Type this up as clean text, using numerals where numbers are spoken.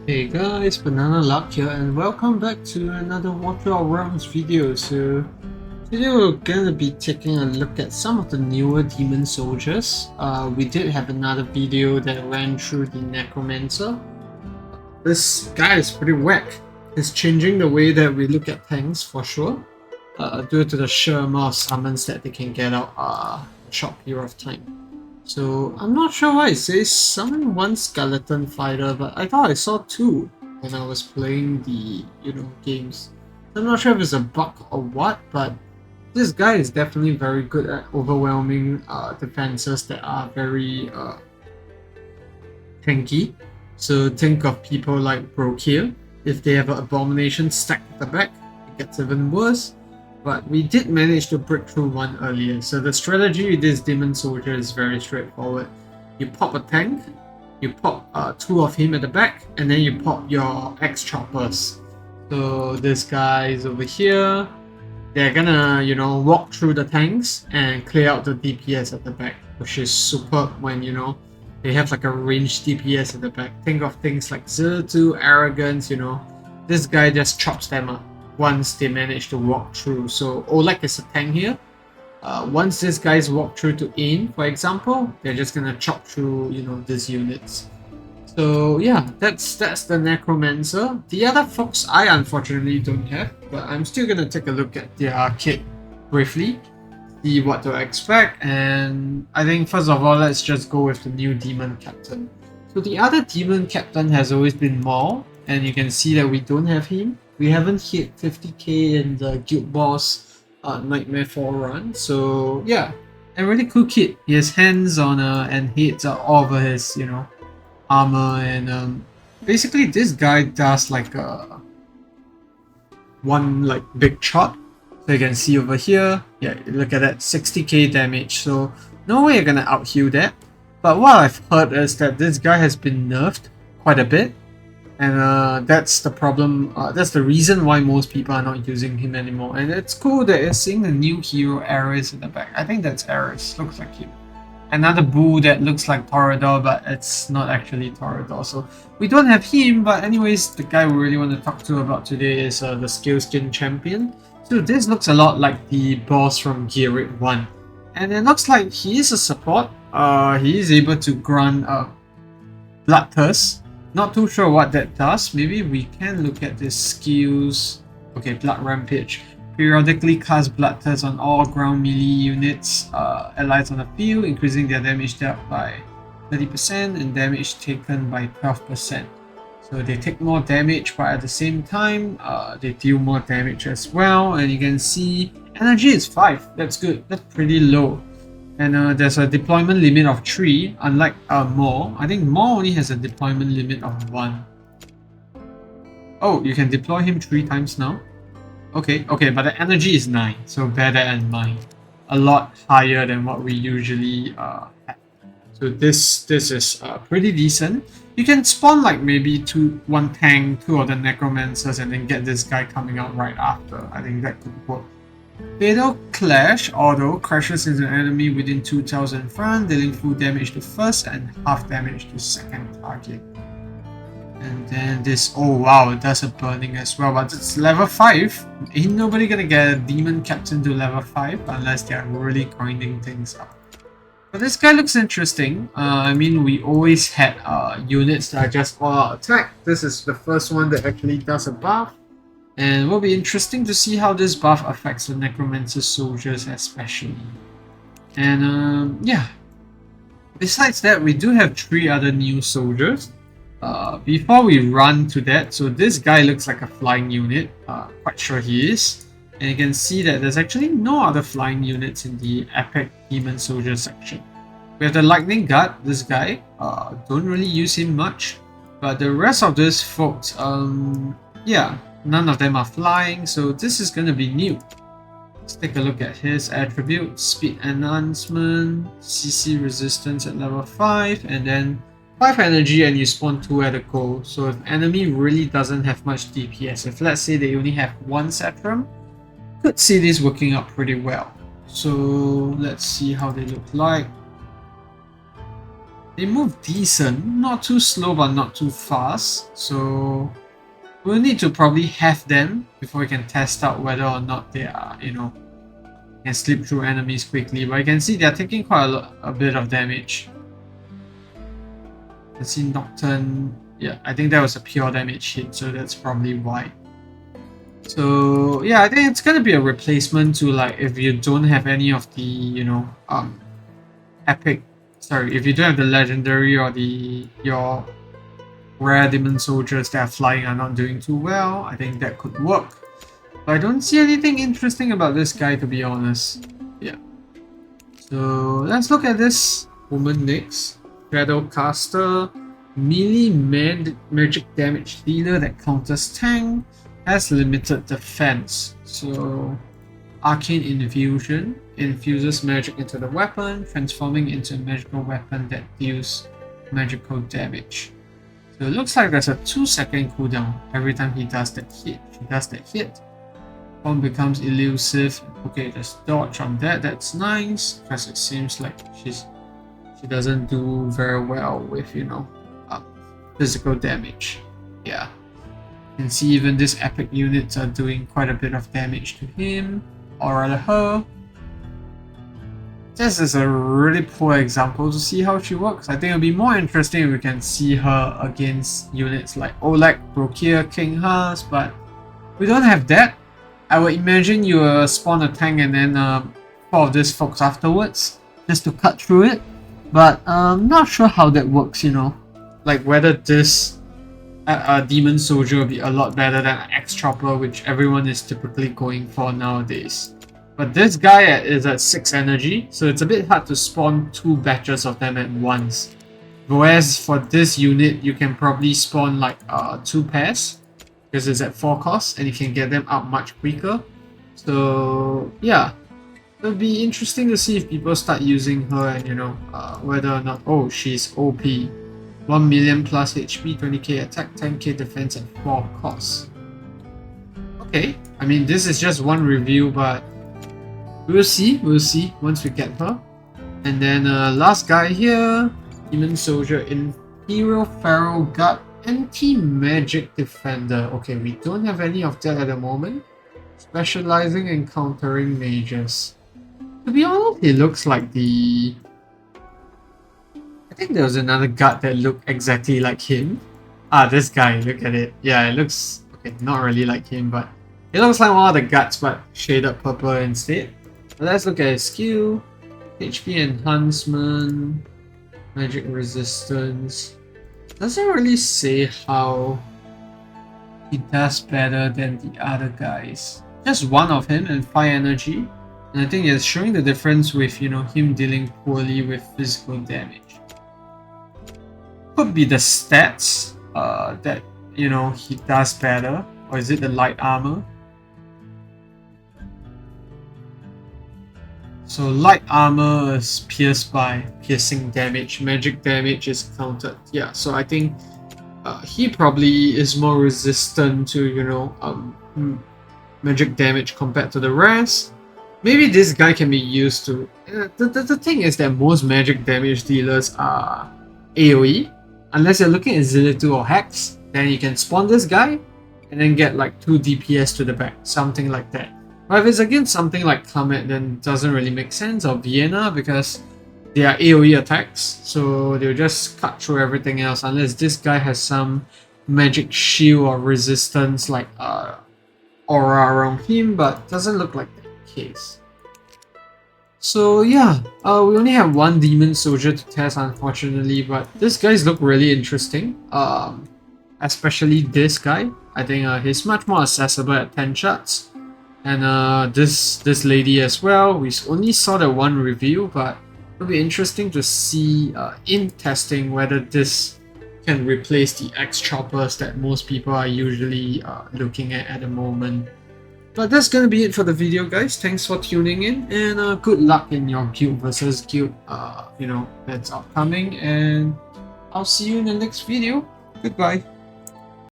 Hey guys, Banana Luck here and welcome back to another Water of Realms video. So today we're gonna be taking a look at some of the newer demon soldiers. We did have another video that ran through the Necromancer. This guy is pretty whack. He's changing the way that we look at tanks for sure. Due to the sheer amount of summons that they can get out in a short period of time. So I'm not sure why it says summon one skeleton fighter, but I thought I saw two when I was playing the games. I'm not sure if it's a bug or what, but this guy is definitely very good at overwhelming defenses that are very tanky. So think of people like Brokir. If they have an abomination stacked at the back, it gets even worse. But we did manage to break through one earlier. So the strategy with this demon soldier is very straightforward. You pop a tank, you pop two of him at the back, and then you pop your X choppers. So this guy is over here. They're gonna, walk through the tanks and clear out the DPS at the back, which is superb when, they have like a ranged DPS at the back. Think of things like Zertu, Arrogance, this guy just chops them up once they manage to walk through. So Oleg is a tank here. Once these guys walk through to Ain, for example, they're just gonna chop through, these units. So yeah, that's the Necromancer. The other folks I unfortunately don't have, but I'm still gonna take a look at their kit briefly, see what to expect, and I think first of all let's just go with the new Demon Captain. So the other Demon Captain has always been Maul, and you can see that we don't have him. We haven't hit 50k in the Guild Boss Nightmare 4 run, so yeah, a really cool kit. He has hands on and heads all over his, armor, and basically this guy does like one like big shot. So you can see over here, yeah, look at that, 60k damage. So no way you're gonna out heal that. But what I've heard is that this guy has been nerfed quite a bit, and that's the problem. That's the reason why most people are not using him anymore. And it's cool that you're seeing the new hero Ares in the back. I think that's Ares, looks like him. Another bull that looks like Torador, but it's not actually Torador. So we don't have him, but anyways, the guy we really want to talk to about today is the Scale Skin Champion. So this looks a lot like the boss from Gear 1. And it looks like he is a support. He is able to grant Bloodthirst. Not too sure what that does. Maybe we can look at the skills. Okay, Blood Rampage. Periodically cast Bloodthirst on all ground melee units allies on the field, increasing their damage dealt by 30% and damage taken by 12%. So they take more damage, but at the same time, they deal more damage as well. And you can see energy is 5. That's good. That's pretty low. And there's a deployment limit of 3, unlike Maul. I think Maul only has a deployment limit of 1. Oh, you can deploy him 3 times now. Okay, but the energy is 9, so bear that in mind. A lot higher than what we usually have. So this is pretty decent. You can spawn like maybe one tank, 2 of the Necromancers, and then get this guy coming out right after. I think that could work. Fatal Clash Auto crashes into an enemy within 2,000 in front, dealing full damage to first and half damage to second target. And then this, oh wow, it does a burning as well, but it's level 5. Ain't nobody gonna get a Demon Captain to level 5 unless they're really grinding things up. But this guy looks interesting. I mean, we always had units that are just all-out attack. This is the first one that actually does a buff. And it will be interesting to see how this buff affects the Necromancer soldiers especially. And yeah. Besides that, we do have 3 other new soldiers. Before we run to that, so this guy looks like a flying unit, quite sure he is. And you can see that there's actually no other flying units in the Epic Demon Soldier section. We have the Lightning Guard, this guy, don't really use him much. But the rest of these folks, yeah, none of them are flying, so this is going to be new. Let's take a look at his attributes, Speed Enhancement, CC Resistance at level 5, and then 5 energy and you spawn 2 at a go. So if enemy really doesn't have much DPS, if let's say they only have 1 Satram, could see this working out pretty well. So let's see how they look like. They move decent, not too slow but not too fast, so we'll need to probably have them before we can test out whether or not they are, can slip through enemies quickly. But you can see they're taking quite a bit of damage. You can see Nocturne, yeah, I think that was a pure damage hit, so that's probably why. So yeah, I think it's gonna be a replacement to, like, if you don't have any of the, epic, sorry, if you don't have the legendary or your rare demon soldiers that are flying are not doing too well, I think that could work. But I don't see anything interesting about this guy, to be honest. Yeah. So let's look at this woman next. Shadowcaster, melee magic damage dealer that counters tank, has limited defense. So Arcane Infusion infuses magic into the weapon, transforming into a magical weapon that deals magical damage. So it looks like there's a 2-second cooldown every time he does that hit. She does that hit. Form becomes elusive. Okay, there's dodge on that. That's nice because it seems like she doesn't do very well with physical damage. Yeah. You can see even these epic units are doing quite a bit of damage to him, or rather her. This is a really poor example to see how she works. I think it'll be more interesting if we can see her against units like Oleg, Brokir, King Haas, but we don't have that. I would imagine you spawn a tank and then 4 of these folks afterwards, just to cut through it. But I'm not sure how that works, like whether this demon soldier will be a lot better than an X-Chopper, which everyone is typically going for nowadays. But this guy is at 6 energy, so it's a bit hard to spawn 2 batches of them at once. Whereas for this unit, you can probably spawn like 2 pairs, because it's at 4 cost, and you can get them out much quicker. So yeah, it'll be interesting to see if people start using her and whether or not, oh, she's OP. 1 million plus HP, 20k attack, 10k defense at 4 costs. Okay, I mean this is just one review, but we'll see once we get her. And then last guy here, Demon Soldier, Imperial Pharaoh Guard, Anti-Magic Defender. Okay, we don't have any of that at the moment. Specializing in countering mages. To be honest, it looks like the... I think there was another guard that looked exactly like him. Ah, this guy, look at it. Yeah, it looks... okay, not really like him, but it looks like one of the guards, but shaded purple instead. Let's look at his skill. HP enhancement, magic resistance. Doesn't really say how he does better than the other guys. Just one of him and 5 energy. And I think it's showing the difference with, him dealing poorly with physical damage. Could be the stats that, he does better. Or is it the light armor? So light armor is pierced by piercing damage, magic damage is countered. Yeah, so I think he probably is more resistant to, magic damage compared to the rest. Maybe this guy can be used to... the thing is that most magic damage dealers are AoE. Unless you're looking at Zilitu or Hex, then you can spawn this guy and then get like 2 DPS to the back, something like that. But if it's against something like Comet, then it doesn't really make sense, or Vienna, because they are AoE attacks, so they'll just cut through everything else, unless this guy has some magic shield or resistance like aura around him, but doesn't look like that case. So yeah, we only have 1 demon soldier to test, unfortunately, but these guys look really interesting, especially this guy. I think he's much more accessible at 10 shots. And this lady as well. We only saw the 1 review, but it'll be interesting to see in testing whether this can replace the X-Choppers that most people are usually looking at the moment. But that's gonna be it for the video, guys. Thanks for tuning in, and good luck in your guild versus guild, that's upcoming, and I'll see you in the next video. Goodbye.